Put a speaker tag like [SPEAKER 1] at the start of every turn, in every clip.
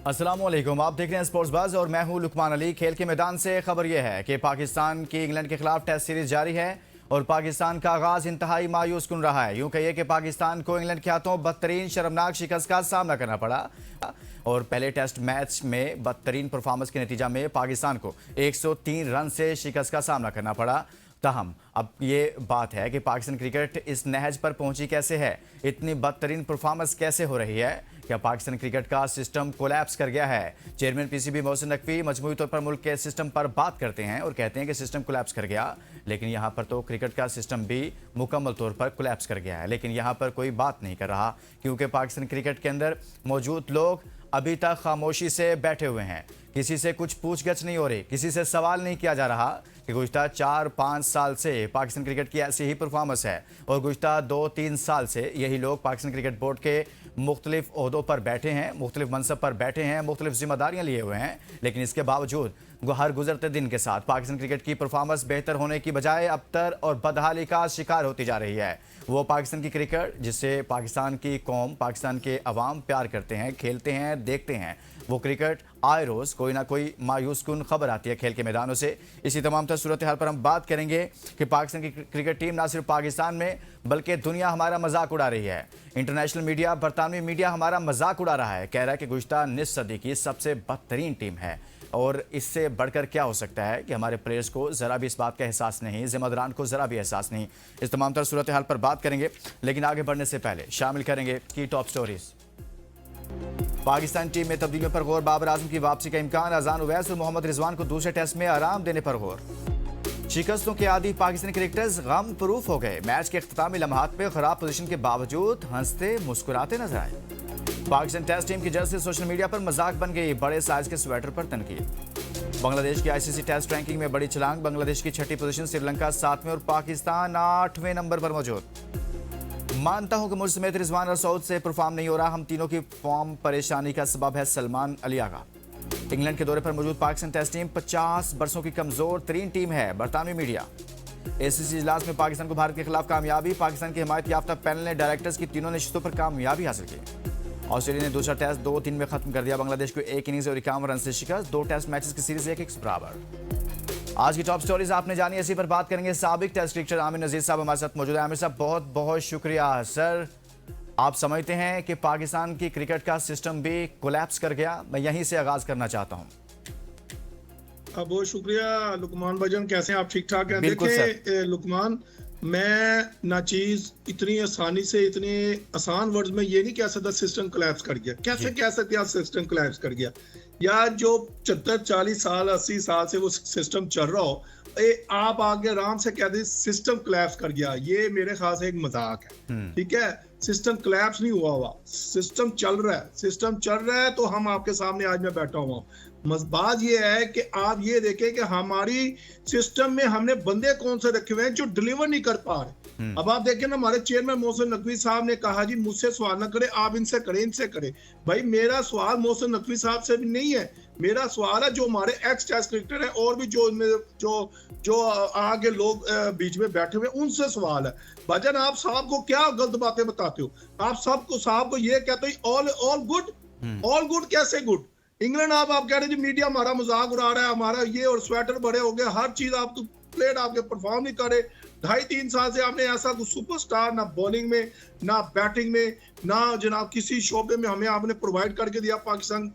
[SPEAKER 1] अस्सलामुअलैकुम, आप देख रहे हैं स्पोर्ट्स बज़ और मैं हूं लुकमान अली। खेल के मैदान से खबर यह है कि पाकिस्तान की इंग्लैंड के खिलाफ टेस्ट सीरीज जारी है और पाकिस्तान का आगाज इंतहाई मायूस कुन रहा है। यूं कहिए कि पाकिस्तान को इंग्लैंड के हाथों बदतरीन शर्मनाक शिकस्त का सामना करना पड़ा और पहले टेस्ट मैच में बदतरीन परफॉर्मेंस के नतीजा में पाकिस्तान को 103 रन से शिकस्त का सामना करना पड़ा। ताहम अब ये बात है कि पाकिस्तान क्रिकेट इस नहज पर पहुंची कैसे है, इतनी बदतरीन परफॉर्मेंस कैसे हो रही है? क्या पाकिस्तान क्रिकेट का सिस्टम कोलैप्स कर गया है? चेयरमैन पीसीबी मोहसिन नकवी मजमूई तौर पर मुल्क के सिस्टम पर बात करते हैं और कहते हैं कि सिस्टम कोलैप्स कर गया, लेकिन यहाँ पर तो क्रिकेट का सिस्टम भी मुकम्मल तौर पर कोलैप्स कर गया है। लेकिन यहाँ पर कोई बात नहीं कर रहा क्योंकि पाकिस्तान क्रिकेट के अंदर मौजूद लोग अभी तक खामोशी से बैठे हुए हैं। किसी से कुछ पूछगछ नहीं हो रही, किसी से सवाल नहीं किया जा रहा कि गुज़िश्ता 4-5 साल से पाकिस्तान क्रिकेट की ऐसी ही परफॉर्मेंस है और गुज़िश्ता 2-3 साल से यही लोग पाकिस्तान क्रिकेट बोर्ड के मुख्तलिफ ओहदों पर बैठे हैं, मुख्तलिफ मनसब पर बैठे हैं, मुख्तलिफ जिम्मेदारियां लिए हुए हैं। लेकिन इसके बावजूद हर गुजरते दिन के साथ पाकिस्तान क्रिकेट की परफॉर्मेंस बेहतर होने की बजाय अबतर और बदहाली का शिकार होती जा रही है। वो पाकिस्तान की क्रिकेट जिससे पाकिस्तान की कौम, पाकिस्तान के अवाम प्यार करते हैं, खेलते हैं, देखते हैं, वो क्रिकेट आए रोज़ कोई ना कोई मायूस कुन खबर आती है खेल के मैदानों से। इसी तमाम तर सूरत हाल पर हम बात करेंगे कि पाकिस्तान की क्रिकेट टीम ना सिर्फ पाकिस्तान में बल्कि दुनिया हमारा मजाक उड़ा रही है। इंटरनेशनल मीडिया, बरतानवी मीडिया हमारा मजाक उड़ा रहा है, कह रहा है कि गुज़िश्ता निस्फ सदी की सबसे बदतरीन टीम है और इससे बढ़कर क्या हो सकता है कि हमारे प्लेयर्स को ज़रा भी इस बात का एहसास नहीं, जिम्मेदारान को ज़रा भी एहसास नहीं। इस तमाम तर सूरत हाल पर बात करेंगे, लेकिन आगे बढ़ने से पहले शामिल करेंगे की टॉप स्टोरीज। पाकिस्तान टीम में तब्दीलियों पर गौर, बाबर आजम की वापसी का इम्कान, अजान उवैस और मोहम्मद रिजवान को दूसरे टेस्ट में आराम देने पर गौर। शिकस्तों के आदी पाकिस्तानी क्रिकेटर्स गम प्रूफ हो गए, मैच के इख्तितामी लम्हात में खराब पोजीशन के बावजूद हंसते मुस्कुराते नजर आए। पाकिस्तान टेस्ट टीम की जर्सी सोशल मीडिया पर मजाक बन गई, बड़े साइज के स्वेटर पर तनकीद। बांग्लादेश की आईसीसी टेस्ट रैंकिंग में बड़ी छलांग, बांग्लादेश की छठी पोजीशन, श्रीलंका 7वें और पाकिस्तान 8वें नंबर पर मौजूद। मानता हूं कि मुझ समेत रिजवान और सऊद से परफॉर्म नहीं हो रहा, हम तीनों की फॉर्म परेशानी का सबब है सलमान अली आगा। इंग्लैंड के दौरे पर मौजूद पाकिस्तान टेस्ट टीम 50 बरसों की कमजोर तरीन टीम है, बरतानवी मीडिया। एसीसी इजलास में पाकिस्तान को भारत के खिलाफ कामयाबी, पाकिस्तान की हिमायत याफ्ता पैनल ने डायरेक्टर्स की तीनों नशिस्तों पर कामयाबी हासिल की। ऑस्ट्रेलिया ने दूसरा टेस्ट 2-3 में खत्म कर दिया, बांग्लादेश को एक इनिंग्स और 51 रन से शिकस्त, 2 टेस्ट मैचेस की सीरीज 1-1 बराबर। आज की टॉप स्टोरीज आपने जानी, इसी पर बात करेंगे। साबिक टेस्ट क्रिकेटर आमिर नजीर साहब हमारे साथ मौजूद है। आमिर साहब बहुत बहुत शुक्रिया। सर, आप समझते हैं कि पाकिस्तान की क्रिकेट का सिस्टम भी कोलैप्स कर गया? मैं यहीं से आगाज करना चाहता हूं।
[SPEAKER 2] बहुत शुक्रिया लुकमान भाईजान, कैसे हैं आप? ठीक ठाक हैं? देखिए लुकमान, मैं ना चीज इतनी आसानी से, इतने आसान वर्ड्स में ये नहीं कह सकता सिस्टम कोलैप्स कर गया। कैसे कह सकते हैं आप सिस्टम कोलैप्स कर गया? यार जो 70-40 साल 80 साल से वो सिस्टम चल रहा हो, आप आगे आराम से कह दे सिस्टम कोलैप्स कर गया, ये मेरे ख्याल से एक मजाक है। ठीक है, सिस्टम कोलैप्स नहीं हुआ, सिस्टम चल रहा है, सिस्टम चल रहा है तो हम आपके सामने आज मैं बैठा हुआ हूँ। बात ये है कि आप ये देखें कि हमारी सिस्टम में हमने बंदे कौन से रखे हुए हैं जो डिलीवर नहीं कर पा रहे। अब आप देखें ना, हमारे चेयरमैन मोहसिन नकवी साहब ने कहा जी मुझसे सवाल ना करें, आप इनसे करें, इनसे करें। भाई मेरा सवाल मोहसिन नकवी साहब से भी नहीं है, मेरा सवाल है जो हमारे एक्स टेस्ट क्रिकेटर हैं और भी जो आगे लोग बीच में बैठे हुए उनसे सवाल है। भाईजान आप साहब को क्या गलत बातें बताते हो? आप साहब को ये कहते हो ऑल गुड, ऑल गुड कैसे गुड? इंग्लैंड आप कह रहे हैं मीडिया हमारा मजाक उड़ा रहा है, हमारा ये और स्वेटर बड़े हो गए, हर चीज आप तो प्लेयर आपके परफॉर्म नहीं करे। 2.5-3 साल से आपने ऐसा कुछ सुपरस्टार ना बॉलिंग में, ना बैटिंग में, ना जनाब किसी शोबे में हमें आपने प्रोवाइड करके दिया। पाकिस्तान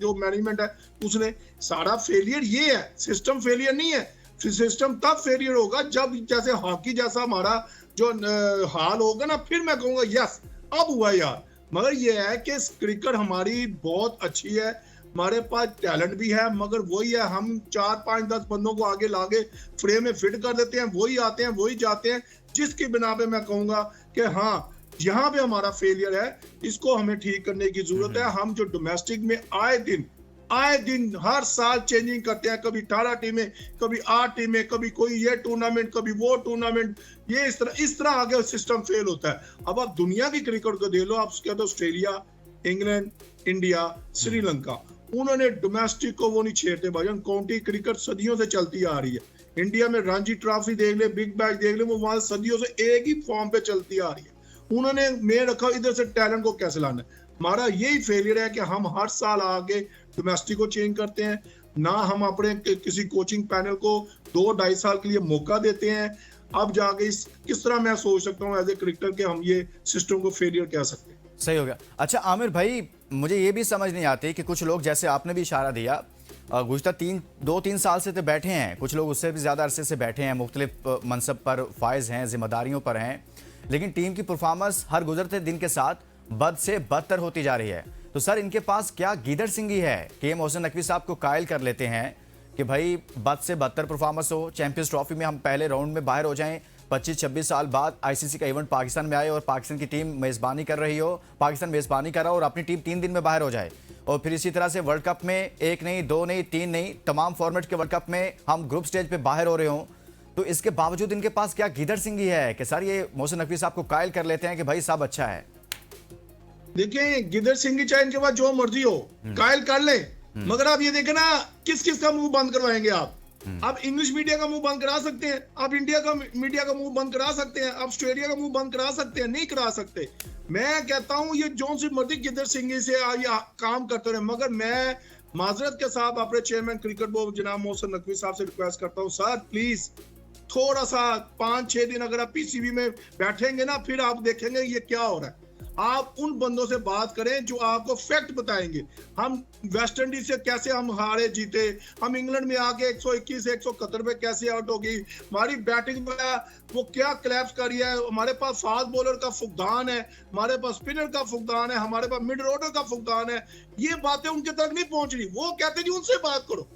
[SPEAKER 2] जो मैनेजमेंट है उसने सारा फेलियर ये है, सिस्टम फेलियर नहीं है। सिस्टम तब फेलियर होगा जब जैसे हॉकी जैसा हमारा जो हाल होगा ना, फिर मैं कहूंगा यस अब हुआ यार। मगर ये है कि क्रिकेट हमारी बहुत अच्छी है, हमारे पास टैलेंट भी है, मगर वही है हम 4-5-10 बंदों को आगे लाके फ्रेम में फिट कर देते हैं, वही आते हैं वही जाते हैं, जिसकी बिना पे मैं कहूंगा कि हाँ यहाँ पे हमारा फेलियर है, इसको हमें ठीक करने की जरूरत है। हम जो डोमेस्टिक में आए दिन हर साल चेंजिंग करते हैं, कभी 18 टीमें, कभी 8 टीमें, कभी कोई ये टूर्नामेंट, कभी वो टूर्नामेंट, ये इस तरह आगे सिस्टम फेल होता है। अब आप दुनिया की क्रिकेट को देख लो, आप कहते हो ऑस्ट्रेलिया, इंग्लैंड, इंडिया, श्रीलंका, उन्होंने डोमेस्टिक को वो नहीं छेड़ते भाईजान। काउंटी क्रिकेट सदियों से चलती आ रही है। इंडिया में रणजी ट्रॉफी देख ले, बिग बैश देख ले, वो वहां सदियों से एक ही फॉर्म पे चलती आ रही है। उन्होंने मेन रखा इधर से टैलेंट को कैसे लाना है। हमारा यही फेलियर है कि हम हर साल आगे डोमेस्टिक को चेंज करते हैं, ना हम अपने किसी कोचिंग पैनल को 2-2.5 साल के लिए मौका देते हैं। अब जाके किस तरह मैं सोच सकता हूँ एज ए क्रिकेटर कि हम ये सिस्टम को फेलियर कह सकते हैं।
[SPEAKER 1] सही हो गया। अच्छा आमिर भाई, मुझे ये भी समझ नहीं आती कि कुछ लोग, जैसे आपने भी इशारा दिया, गुज़श्ता 2-3 साल से तो बैठे हैं, कुछ लोग उससे भी ज़्यादा अरसे से बैठे हैं, मुख्तलिफ मनसब पर फायज हैं, जिम्मेदारियों पर हैं, लेकिन टीम की परफॉर्मेंस हर गुजरते दिन के साथ बद से बदतर होती जा रही है। तो सर इनके पास क्या गीदड़ सिंगी है कि ये मोहसिन नकवी साहब को कायल कर लेते हैं कि भाई बद से बदतर परफॉर्मेंस हो, चैंपियंस ट्रॉफी में हम पहले राउंड में बाहर हो जाएं, 25-26 साल बाद आईसीसी का इवेंट पाकिस्तान में आए और पाकिस्तान की टीम मेज़बानी कर रही हो, पाकिस्तान मेज़बानी कर रहा हो और अपनी टीम 3 दिन में बाहर हो जाए, और फिर इसी तरह से वर्ल्ड कप में 1 नहीं 2 नहीं 3 नहीं तमाम फॉर्मेट के वर्ल्ड कप में हम ग्रुप स्टेज पे बाहर हो रहे हों, तो इसके बावजूद इनके पास क्या गीदड़ सिंगी है कि सर ये मोहसिन नकवी साहब को कायल कर लेते हैं कि भाई सब अच्छा है।
[SPEAKER 2] देखिए गिदड़ सिंह चाहे इनके पास जो मर्जी हो कायल कर ले, मगर आप ये देखें ना किस किस का मुंह बंद करवाएंगे आप इंग्लिश मीडिया का मुंह बंद करा सकते हैं, आप इंडिया का मीडिया का मुंह बंद करा सकते हैं, आप ऑस्ट्रेलिया का मुंह बंद करा सकते हैं, नहीं करा सकते। मैं कहता हूं ये जो सी मर्जी गिदड़ सिंह से ये काम करते रहे, मगर मैं माजरत के साथ अपने चेयरमैन क्रिकेट बोर्ड जनाब मोहसिन नकवी साहब से रिक्वेस्ट करता हूं, सर प्लीज थोड़ा सा 5-6 दिन अगर आप पीसीबी में बैठेंगे ना, फिर आप देखेंगे ये क्या हो रहा है। आप उन बंदों से बात करें जो आपको फैक्ट बताएंगे। हम वेस्ट इंडीज से कैसे हम हारे जीते, हम इंग्लैंड में आके 121 171 पे कैसे आउट हो गई, हमारी बैटिंग में वो क्या क्लैप्स करी है, हमारे पास फास्ट बॉलर का फुकदान है, हमारे पास स्पिनर का फुकदान है, हमारे पास मिड ऑर्डर का फुकदान है। ये बातें उनके तक नहीं पहुंच रही। वो कहते जी उनसे बात करो।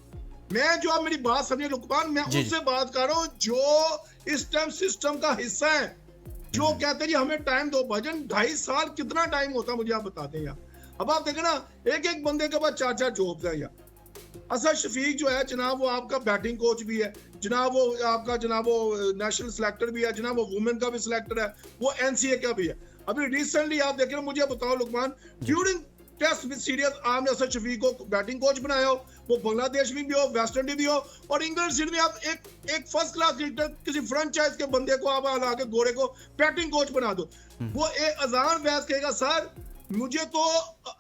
[SPEAKER 2] मैं जो आप मेरी बात समझे लुकमान, मैं उनसे बात कर रहा हूँ जो इस टाइम सिस्टम का हिस्सा है, जो कहते हैं जी हमें टाइम दो। भजन 2.5 साल कितना टाइम होता है मुझे आप बताते हैं यार। अब आप देखें ना एक एक बंदे के पास 4-4 जॉब्स है यार। असद शफीक जो है जनाब वो आपका बैटिंग कोच भी है, जनाब वो आपका जनाब वो नेशनल सिलेक्टर भी है, जनाब वो वुमेन का भी सिलेक्टर है, वो एनसीए का भी है। अभी रिसेंटली आप देख रहे हो, मुझे बताओ Luqman, during test with series आपने असद शफीक को बैटिंग कोच बनाया हो, वो बांग्लादेश में भी हो, वेस्ट इंडीज भी हो, और इंग्लैंड सीरीज में आप एक फर्स्ट क्लास क्रिकेटर किसी फ्रेंचाइज के बंदे को आप ला के गोरे को बैटिंग कोच बना दो। वो एक अजान बैस कहेगा सर मुझे तो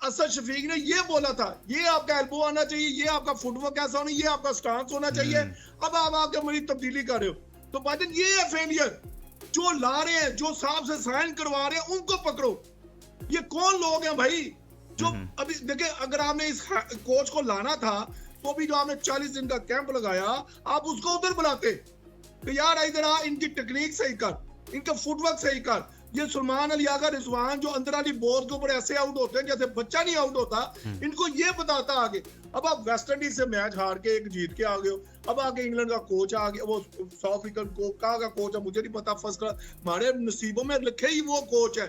[SPEAKER 2] असद शफीक ने ये बोला था, ये आपका एल्बो आना चाहिए, ये आपका फुटवर्क ऐसा होना, ये आपका स्टांस होना चाहिए। अब आप आके मेरी तब्दीली कर रहे हो, तो भाईजान ये है फेलियर। जो ला रहे हैं, जो साहब से साइन करवा रहे हैं, उनको पकड़ो। ये कौन लोग हैं भाई जो अभी देखिए, अगर आपने इस कोच को लाना था तो भी जो आपने 40 दिन का कैंप लगाया, आप उसको उधर बुलाते तो यार इधर आ, इनकी टेक्निक सही कर, इनका फुटवर्क सही कर। ये सलमान अली आगा रिजवान जो अंदर वाली बॉल के ऊपर ऐसे आउट होते हैं जैसे बच्चा नहीं आउट होता, इनको ये बताता आगे। अब आप वेस्ट इंडीज से मैच हार के एक जीत के आ गए हो, अब आगे इंग्लैंड का कोच आ गया, वो साउथ अफ्रीकन को कहाँ का कोच है मुझे नहीं पता, फर्स्ट क्लास हमारे नसीबों में लिखे ही वो कोच है,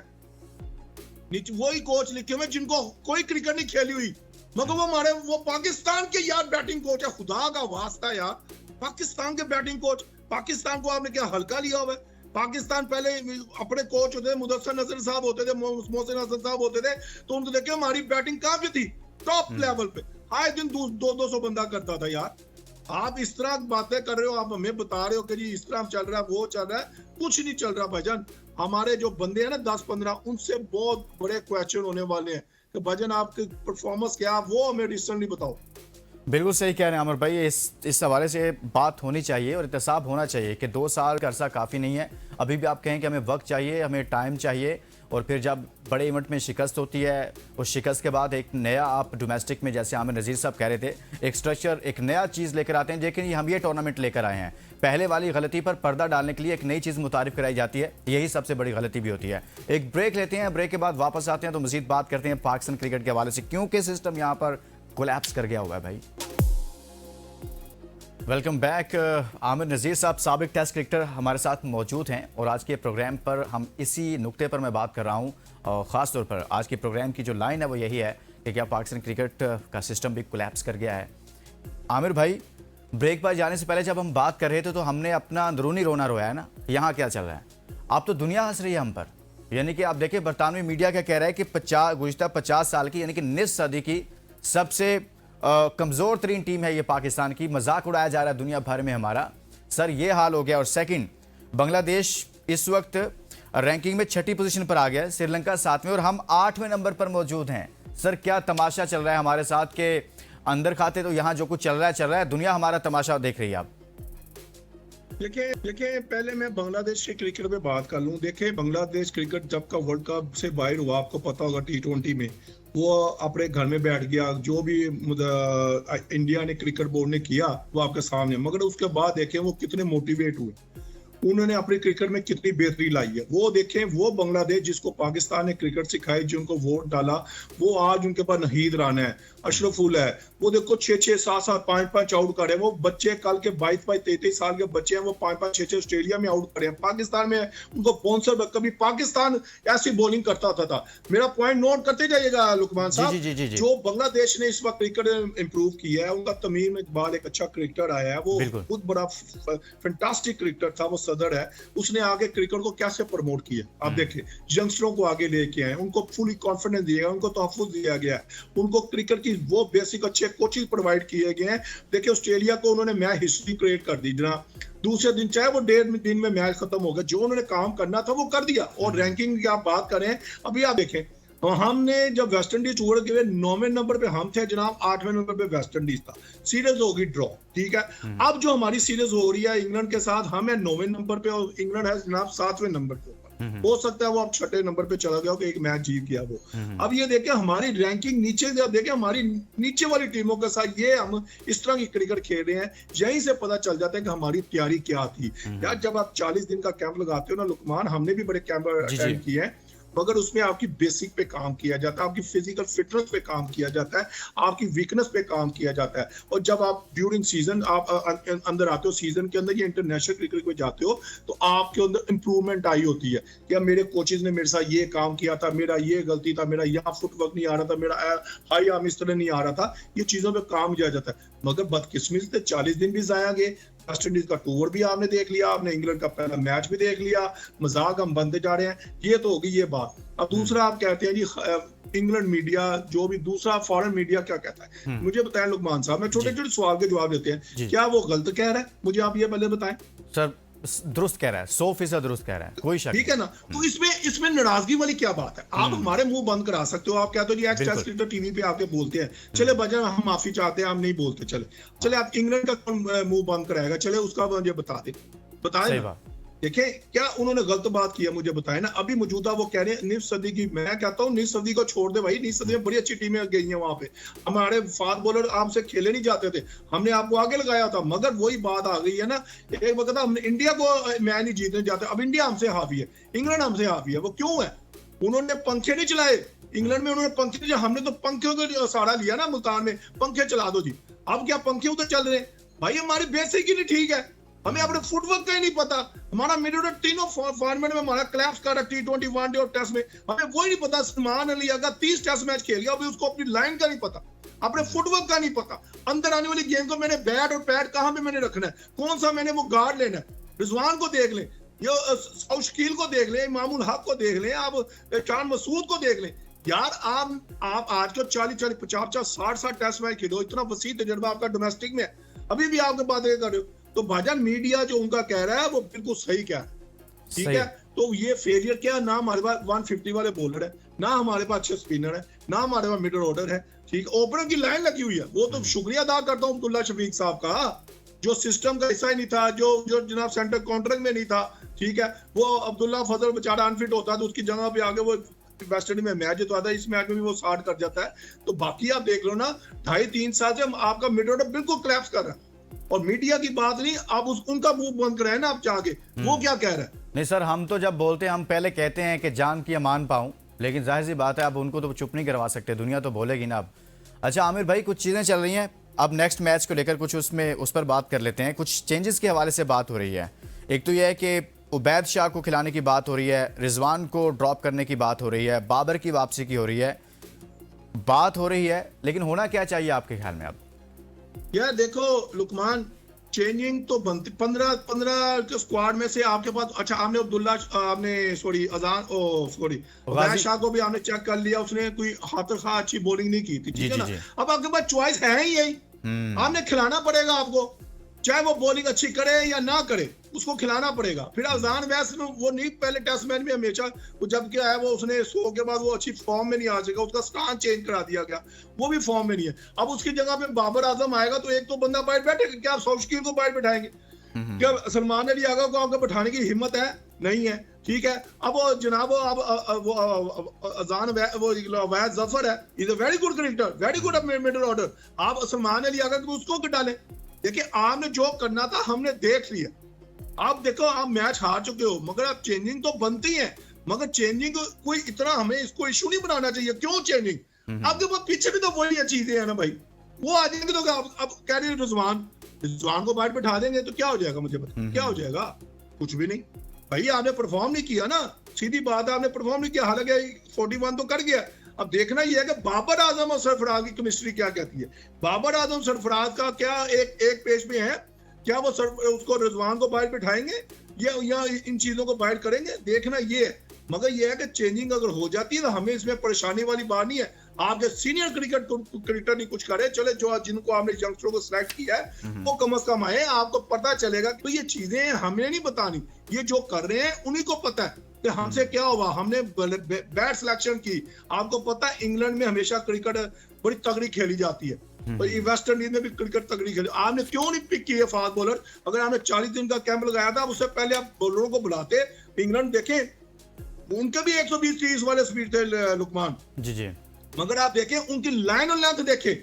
[SPEAKER 2] वही कोच लिखे हुए जिनको कोई क्रिकेट नहीं खेली हुई, मगर वो हमारे वो पाकिस्तान के यार बैटिंग कोच है। खुदा का वास्ता यार, पाकिस्तान के बैटिंग कोच, पाकिस्तान को आपने क्या हल्का लिया हुआ है? पाकिस्तान पहले अपने कोच होते थे, मुदस्सिर नजर साहब होते थे, मोहसिन हसन साहब होते थे, तो उनको देखिए हमारी बैटिंग कहाँ पे थी, टॉप लेवल पे, आए दिन 200 बंदा करता था यार। आप इस तरह बातें कर रहे हो, आप हमें बता रहे हो कि जी इस तरह चल रहा है, वो चल रहा है, कुछ नहीं चल रहा भाईजान। हमारे जो बंदे हैं ना 10-15, उनसे बहुत बड़े क्वेश्चन होने वाले हैं कि भाईजान आपकी परफॉर्मेंस क्या, वो हमें रिसेंटली बताओ।
[SPEAKER 1] बिल्कुल सही कह रहे हैं अमर भाई, इस हवाले से बात होनी चाहिए और इत्तेसाब होना चाहिए कि 2 साल का अरसा काफ़ी नहीं है। अभी भी आप कहें कि हमें वक्त चाहिए, हमें टाइम चाहिए, और फिर जब बड़े इवेंट में शिकस्त होती है, उस शिकस्त के बाद एक नया आप डोमेस्टिक में, जैसे आमिर नज़ीर साहब कह रहे थे, एक स्ट्रक्चर, एक नया चीज़ लेकर आते हैं। लेकिन हम ये टूर्नामेंट लेकर आए हैं, पहले वाली गलती पर पर्दा डालने के लिए एक नई चीज़ मुतारिफ कराई जाती है, यही सबसे बड़ी गलती भी होती है। एक ब्रेक लेते हैं, ब्रेक के बाद वापस आते हैं तो मज़ीद बात करते हैं पाकिस्तान क्रिकेट के हवाले से, क्योंकि सिस्टम यहाँ पर कोलैप्स कर गया हुआ है भाई। Welcome back. आमिर नज़ीर साहब साबिक टेस्ट क्रिकेटर हमारे साथ मौजूद हैं और आज के प्रोग्राम पर हम इसी नुक्ते पर मैं बात कर रहा हूं, और ख़ास तौर पर आज के प्रोग्राम की जो लाइन है वो यही है कि क्या पाकिस्तान क्रिकेट का सिस्टम भी कोलैप्स कर गया है। आमिर भाई, ब्रेक पर जाने से पहले जब हम बात कर रहे थे तो हमने अपना अंदरूनी रोना रोया है ना, यहाँ क्या चल रहा है। आप तो दुनिया हंस रही है हम पर, यानी कि आप देखिए बरतानवी मीडिया क्या कह रहा है कि गुज़श्ता 50 साल की यानी कि निस सदी की सबसे कमज़ोर तरीन टीम है ये पाकिस्तान की, मजाक उड़ाया जा रहा है दुनिया भर में हमारा। सर ये हाल हो गया। और सेकंड, बांग्लादेश इस वक्त रैंकिंग में 6ठी पोजीशन पर आ गया है, श्रीलंका 7वें और हम 8वें नंबर पर मौजूद हैं। सर क्या तमाशा चल रहा है हमारे साथ के अंदर खाते तो यहाँ जो कुछ चल रहा है, दुनिया हमारा तमाशा देख रही है। आप
[SPEAKER 2] देखिए पहले मैं बांग्लादेश के क्रिकेट पे बात कर लूं। देखिए बांग्लादेश क्रिकेट जब का वर्ल्ड कप से बाहर हुआ, आपको पता होगा T20 में वो अपने घर में बैठ गया। जो भी इंडिया ने क्रिकेट बोर्ड ने किया वो आपके सामने, मगर उसके बाद देखें वो कितने मोटिवेट हुए, उन्होंने अपने क्रिकेट में कितनी बेहतरी लाई है। वो देखें, वो बांग्लादेश जिसको पाकिस्तान ने क्रिकेट सिखाई, जिनको वोट डाला, वो आज उनके पास नहीद राना है, अशरफुल है, वो देखो 6-6, 7-7, 5-5 आउट करे। वो बच्चे कल के 22-22, 23 साल के बच्चे हैं, वो 5-5, 6-6 ऑस्ट्रेलिया में आउट करे हैं। पाकिस्तान में उनको स्पॉन्सर, कभी पाकिस्तान ऐसी बॉलिंग करता था। मेरा पॉइंट नोट करते जाइएगा लुकमान साहब। जो बांग्लादेश ने इस वक्त क्रिकेट इंप्रूव किया है, उनका तमीम इकबाल एक अच्छा क्रिकेटर आया है, वो बहुत बड़ा फैंटास्टिक क्रिकेटर था, वो सदर है। उसने आगे क्रिकेट को कैसे प्रमोट किया आप देखें, यंगस्टरों को आगे लेके आए, उनको फुली कॉन्फिडेंस दिया गया, उनको तहफ्फुज़ दिया गया है, उनको क्रिकेट की वो बेसिक अच्छे कोचिंग प्रोवाइड किए गए हैं। देखिए ऑस्ट्रेलिया को उन्होंने मैच हिस्ट्री क्रिएट कर दी जनाब। दूसरे दिन चाहे वो 1.5 दिन में मैच खत्म हो गया, जो उन्होंने काम करना था वो कर दिया। और रैंकिंग की आप बात करें, अभी आप देखें हमने जब वेस्ट इंडीज छोड़ के 9वें नंबर पे हम थे जनाब, 8वें नंबर पे वेस्ट इंडीज था। सीरीज होगी ड्रॉ, ठीक है। अब जो हमारी सीरीज हो रही है इंग्लैंड के साथ, हम है 9वें नंबर पे और इंग्लैंड है जनाब 7वें नंबर पे। हो सकता है वो अब 6ठे नंबर पे चला गया हो कि एक मैच जीत गया वो। अब ये देखें हमारी रैंकिंग नीचे, देखें हमारी नीचे वाली टीमों के साथ ये हम इस तरह की क्रिकेट खेल रहे हैं। यहीं से पता चल जाता है कि हमारी तैयारी क्या थी। यार जब आप 40 दिन का कैंप लगाते हो ना लुकमान, हमने भी बड़े कैंप अटेंड किए हैं, मगर उसमें आपकी बेसिक पे काम किया जाता है, आपकी फिजिकल फिटनेस पे काम किया जाता है, आपकी वीकनेस पे काम किया जाता है। और जब आप ड्यूरिंग सीजन आप अंदर आते हो, सीजन के अंदर या इंटरनेशनल क्रिकेट में जाते हो, तो आपके अंदर इंप्रूवमेंट आई होती है कि अब मेरे कोचेज ने मेरे साथ ये काम किया था, मेरा ये गलती था, मेरा यहाँ फुटवर्क नहीं आ रहा था, मेरा हाई आर्म इस तरह नहीं आ रहा था, ये चीजों पे काम किया जाता है। मगर बदकिस्मती से 40 दिन भी जाया गए। वेस्ट इंडीज का टूर भी आपने देख लिया, आपने इंग्लैंड का पहला मैच भी देख लिया, मजाक हम बनते जा रहे हैं। ये तो होगी ये बात। अब दूसरा आप कहते हैं जी इंग्लैंड मीडिया, जो भी दूसरा फॉरेन मीडिया क्या कहता है, मुझे बताएं लुकमान साहब। मैं छोटे छोटे सवाल के जवाब देते हैं, क्या वो गलत कह रहा है? मुझे आप ये पहले बताएं।
[SPEAKER 1] सर दुरुस्त कह रहा है, 100% दुरुस्त कह रहा है, कोई शक
[SPEAKER 2] ठीक है ना। तो इसमें नाराजगी वाली क्या बात है? आप हमारे मुंह बंद करा सकते हो। आप कहते हो जी एक्स टेस्ट क्रिकेट टीवी पे आके बोलते हैं, चले बजा हम माफी चाहते हैं, हम नहीं बोलते। चले आप इंग्लैंड का कौन मुंह बंद कराएगा? चले उसका मुझे बताए ना। देखें क्या उन्होंने गलत बात की है, मुझे बताएं ना। अभी मौजूदा वो कह रहे हैं निस सदी की, मैं कहता हूँ निस सदी को छोड़ दे भाई। निस सदी में बड़ी अच्छी टीमें गई हैं वहां पे, हमारे फास्ट बॉलर आपसे खेले नहीं जाते थे, हमने आपको आगे लगाया था। मगर वही बात आ गई है ना, एक वक्त हमने इंडिया को मैच नहीं जीतने जाते, अब इंडिया हमसे हावी है, इंग्लैंड हमसे हावी है। वो क्यों है? उन्होंने पंखे नहीं चलाए इंग्लैंड में, उन्होंने पंखे नहीं, हमने तो पंखों का सहारा लिया ना मुल्तान में, पंखे चला दो जी। अब क्या पंखे उधर चल रहे हैं भाई? हमारी बेसिक ही नहीं ठीक है, हमें अपने फुटवर्क का ही नहीं पता। हमारा मिड ऑर्डर तीनों फॉर्मेट में हमारा क्लैप्स कर रहा है, T20, वनडे और टेस्ट में, हमें वो ही नहीं पता। सलमान अली अगर 30 टेस्ट मैच खेल गया, अभी उसको अपनी लाइन का नहीं पता, अपने फुटवर्क का नहीं पता। अंदर आने वाली गेम को मैंने बैट और पैड कहां पे मैंने रखना है, कौन सा मैंने वो गार्ड लेना है। रिजवान को देख लें, ये शकील को देख लें, इमामुल हक को देख लें, आप चांद मसूद को देख लें। यार आप आज को 40-40, 50-50, 60-60 टेस्ट मैच खेलो, इतना वसी तजुर्बा आपका डोमेस्टिक में, अभी भी आपके बात कर रहे हो। तो भाईजान मीडिया जो उनका कह रहा है वो बिल्कुल सही कह रहा है, ठीक है। तो ये फेलियर क्या, ना हमारे पास 150 वाले बॉलर है, ना हमारे पास अच्छे स्पिनर है, ना हमारे पास मिडल ऑर्डर है, ठीक। ओपनर की लाइन लगी हुई है, वो तो शुक्रिया अदा करता हूँ अब्दुल्ला शफीक साहब का, जो सिस्टम का हिस्सा ही नहीं था, जो जनाब सेंटर कॉन्ट्रैक्ट में नहीं था, ठीक है। वो अब्दुल्ला फजल बेचारा अनफिट होता है तो उसकी जगह पे आगे वो वेस्ट इंडीज में मैच जितवाता है, इस मैच में भी वो 60 कर जाता है। तो बाकी आप देख लो ना, 2.5-3 साल से आपका मिड ऑर्डर बिल्कुल क्लैप्स कर रहा है। और मीडिया की बात नहीं, आप उनका मुंह बंद कराए ना आप चाह के, वो क्या कह रहा है?
[SPEAKER 1] नहीं सर, हम तो जब बोलते हैं हम पहले कहते हैं कि जान की अमान पाऊं, लेकिन जाहिर सी बात है अब उनको तो चुप नहीं करवा सकते, दुनिया तो बोलेगी ना अब। अच्छा आमिर भाई, कुछ चीज़ें चल रही हैं अब नेक्स्ट मैच को लेकर, कुछ उस पर बात कर लेते हैं। कुछ चेंजेस के हवाले से बात हो रही है। एक तो यह है कि उबैद शाह को खिलाने की बात हो रही है, रिजवान को ड्रॉप करने की बात हो रही है, बाबर की वापसी की हो रही है, बात हो रही है, लेकिन होना क्या चाहिए आपके ख्याल में अब?
[SPEAKER 2] यार देखो लुकमान, चेंजिंग तो बनती 15 के स्क्वाड में से आपके पास। अच्छा आपने अब्दुल्ला, आपने उबैद शाह को भी आपने चेक कर लिया, उसने कोई खातिर खा अच्छी बॉलिंग नहीं की थी, ठीक है ना। अब आपके पास चॉइस है ही यही, आपने खिलाना पड़ेगा आपको। चाहे वो बॉलिंग अच्छी करे या ना करे, उसको खिलाना पड़ेगा। फिर अजान वैस वो नहीं, पहले टेस्ट मैच में हमेशा वो जब क्या है वो उसने 100 के बाद वो अच्छी फॉर्म में नहीं आ सका, उसका स्टांस चेंज करा दिया गया, वो भी फॉर्म में नहीं है। अब उसकी जगह पे बाबर आजम आएगा तो एक तो बंदा बाहर बैठेगा, क्या सौशकीर को बाहर बैठाएंगे? क्या सलमान अली आगा को आपको बैठाने की हिम्मत है? नहीं है। ठीक है, अब वो जनाब वो अजान वो अवैध जफर है, is a very good cricketer, very good middle order. आप सलमान अली आगा को उसको डालें। देखिए, आपने जो करना था हमने देख लिया। आप देखो, आप मैच हार चुके हो, मगर आप चेंजिंग तो बनती है, मगर चेंजिंग कोई इतना हमें इसको इशू नहीं बनाना चाहिए। क्यों चेंजिंग? आपके पास पीछे भी तो वही चीजें है ना भाई। वो आ जाएंगे तो अब कह रहे रिजवान को बाहर बैठा देंगे तो क्या हो जाएगा? मुझे पता क्या हो जाएगा? कुछ भी नहीं भाई। आपने परफॉर्म नहीं किया ना, सीधी बात है, आपने परफॉर्म नहीं किया। हालांकि 41 तो कर गया। अब देखना यह है कि बाबर आजम और सरफराज की केमिस्ट्री क्या कहती है। बाबर आजम सरफराज का क्या एक पेज में है, क्या वो उसको रिजवान को बाहर बिठाएंगे या इन चीजों को बाहर करेंगे? देखना ये है। मगर ये है कि चेंजिंग अगर हो जाती है तो हमें इसमें परेशानी वाली बात नहीं है। आपके सीनियर क्रिकेटर नहीं कुछ करे, चले जो जिनको आपने यंगस्टरों को सिलेक्ट किया है वो कम से कम आए, आपको पता चलेगा। तो ये चीजें हमें नहीं बतानी, ये जो कर रहे हैं उन्हीं को पता है कि हमसे क्या हुआ, हमने बैड सिलेक्शन की। आपको पता है इंग्लैंड में हमेशा क्रिकेट बड़ी तगड़ी खेली जाती है, वेस्ट इंडीज में भी क्रिकेट तगड़ी खेली। आपने क्यों नहीं पिक किए फास्ट बॉलर? अगर आपने 40 दिन का कैंप लगाया था, उससे पहले आप बॉलरों को बुलाते। इंग्लैंड देखें, उनके भी 120-130 वाले स्पीड थे लुकमान जी। मगर आप देखें उनकी लाइन और लेंथ देखें,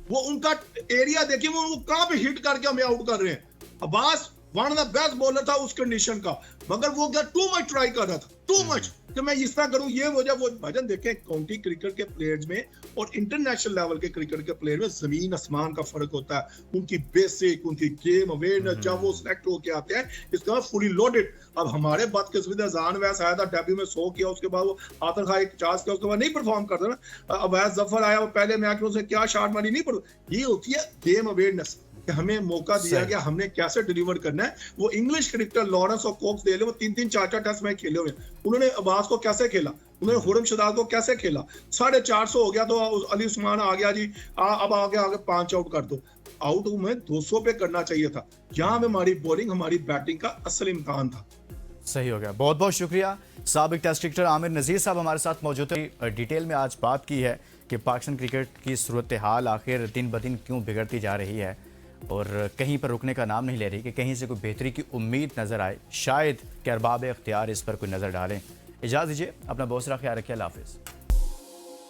[SPEAKER 2] वो उनका एरिया देखिए, वो कहां पे हिट करके हमें आउट कर रहे हैं। Abbas one of the best bowler था उस कंडीशन का, मगर वो क्या टू मच ट्राई कर रहा था, टू मच कि मैं इस तरह करूं, ये वजह वो भजन देखें। काउंटी क्रिकेट के प्लेयर्स में और इंटरनेशनल लेवल के क्रिकेट के प्लेयर में जमीन आसमान का फर्क होता है। उनकी बेसिक, उनकी गेम अवेयरनेस, जब वो सिलेक्ट होके आते हैं इसका फुली लोडेड। अब हमारे बदकिस्मती जान वैस आया था, डेब्यू में 100 किया, उसके बाद वो आतर खाई 50 किया, उसके बाद नहीं परफॉर्म करता ना। अवैध जफर आया, वो पहले मैच में उसने क्या शॉट मारी नहीं, पर ये होती है गेम अवेयरनेस कि हमें मौका दिया गया, हमने कैसे डिलीवर करना है। वो इंग्लिश क्रिकेटर लॉरेंस और कोक्स दे ले, वो 3-3 4-4 टेस्ट मैच खेले हुए। उन्होंने अब्बास को कैसे खेला, उन्होंने खुरम शदाद को कैसे खेला। 450 हो गया तो अली उस्मान आ गया जी, अब आगे 5 आउट कर दो। आउट में 200 पे करना चाहिए था। यहाँ में हमारी बॉलिंग, हमारी बैटिंग का असल इम्तिहान था।
[SPEAKER 1] सही हो गया। बहुत बहुत शुक्रिया। साबिक टेस्ट क्रिकेटर आमिर नज़ीर साहब हमारे साथ मौजूद है। डिटेल में आज बात की है कि पाकिस्तान क्रिकेट की सूरत हाल आखिर दिन ब दिन क्यों बिगड़ती जा रही है और कहीं पर रुकने का नाम नहीं ले रही कि कहीं से कोई बेहतरी की उम्मीद नज़र आए। शायद कि अरबाब इख्तियार इस पर कोई नज़र डालें। इजाज़त दीजिए, अपना बहुत सारा ख्याल रखिए। अल्लाह हाफ़िज़।